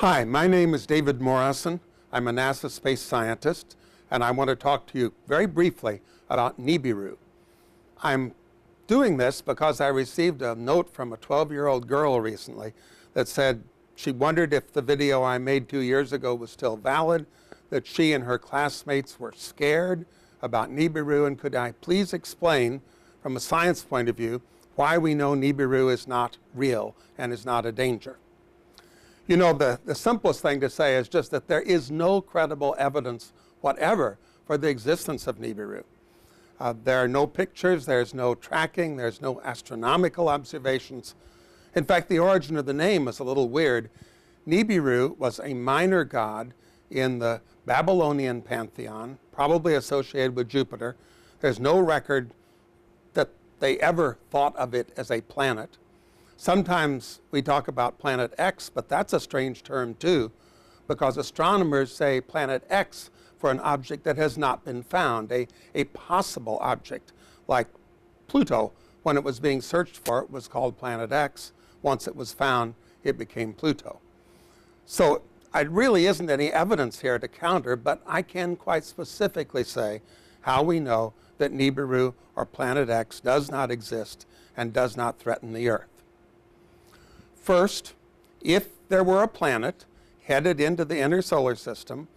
Hi, my name is David Morrison. I'm a NASA space scientist, and I want to talk to you very briefly about Nibiru. I'm doing this because I received a note from a 12-year-old girl recently that said she wondered if the video I made 2 years ago was still valid, that she and her classmates were scared about Nibiru, and could I please explain, from a science point of view, why we know Nibiru is not real and is not a danger. You know, the simplest thing to say is just that there is no credible evidence whatever for the existence of Nibiru. There are no pictures, there's no tracking, there's no astronomical observations. In fact, the origin of the name is a little weird. Nibiru was a minor god in the Babylonian pantheon, probably associated with Jupiter. There's no record that they ever thought of it as a planet. Sometimes we talk about planet X, but that's a strange term too, because astronomers say planet X for an object that has not been found, a possible object, like Pluto. When it was being searched for, it was called planet X. Once it was found, it became Pluto. So it really isn't any evidence here to counter, but I can quite specifically say how we know that Nibiru, or planet X, does not exist and does not threaten the Earth. First, if there were a planet headed into the inner solar system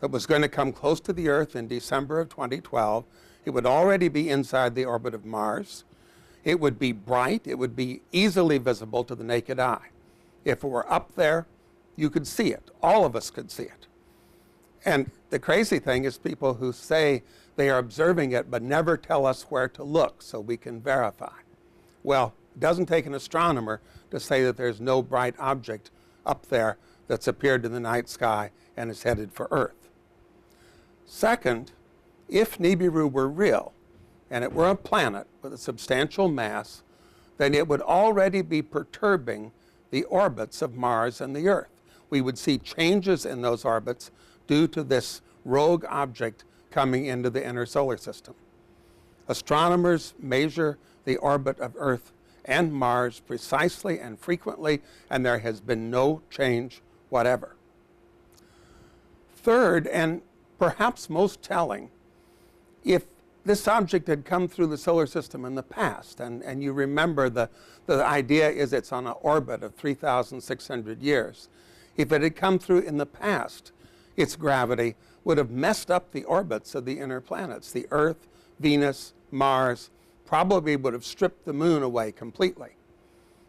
that was going to come close to the Earth in December of 2012, it would already be inside the orbit of Mars. It would be bright. It would be easily visible to the naked eye. If it were up there, you could see it. All of us could see it. And the crazy thing is people who say they are observing it but never tell us where to look so we can verify. Well, it doesn't take an astronomer to say that there's no bright object up there that's appeared in the night sky and is headed for Earth. Second, if Nibiru were real and it were a planet with a substantial mass, then it would already be perturbing the orbits of Mars and the Earth. We would see changes in those orbits due to this rogue object coming into the inner solar system. Astronomers measure the orbit of Earth and Mars precisely and frequently, and there has been no change whatever. Third, and perhaps most telling, if this object had come through the solar system in the past, and you remember the idea is it's on an orbit of 3,600 years. If it had come through in the past, its gravity would have messed up the orbits of the inner planets. The Earth, Venus, Mars, probably would have stripped the moon away completely.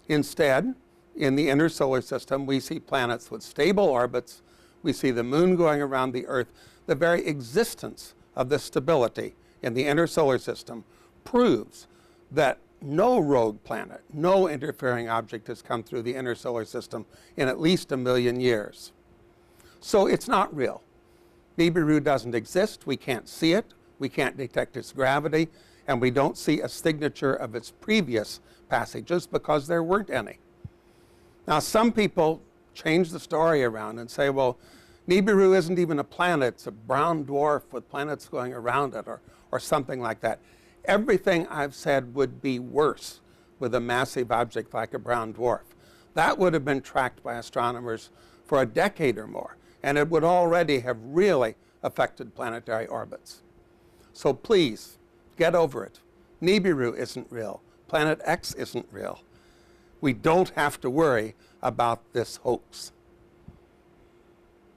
Instead, in the inner solar system, we see planets with stable orbits. We see the moon going around the Earth. The very existence of this stability in the inner solar system proves that no rogue planet, no interfering object has come through the inner solar system in at least 1 million years. So it's not real. Nibiru doesn't exist. We can't see it. We can't detect its gravity. And we don't see a signature of its previous passages because there weren't any. Now, some people change the story around and say, well, Nibiru isn't even a planet. It's a brown dwarf with planets going around it, or something like that. Everything I've said would be worse with a massive object like a brown dwarf. That would have been tracked by astronomers for a decade or more, and it would already have really affected planetary orbits. So please, get over it. Nibiru isn't real. Planet X isn't real. We don't have to worry about this hoax.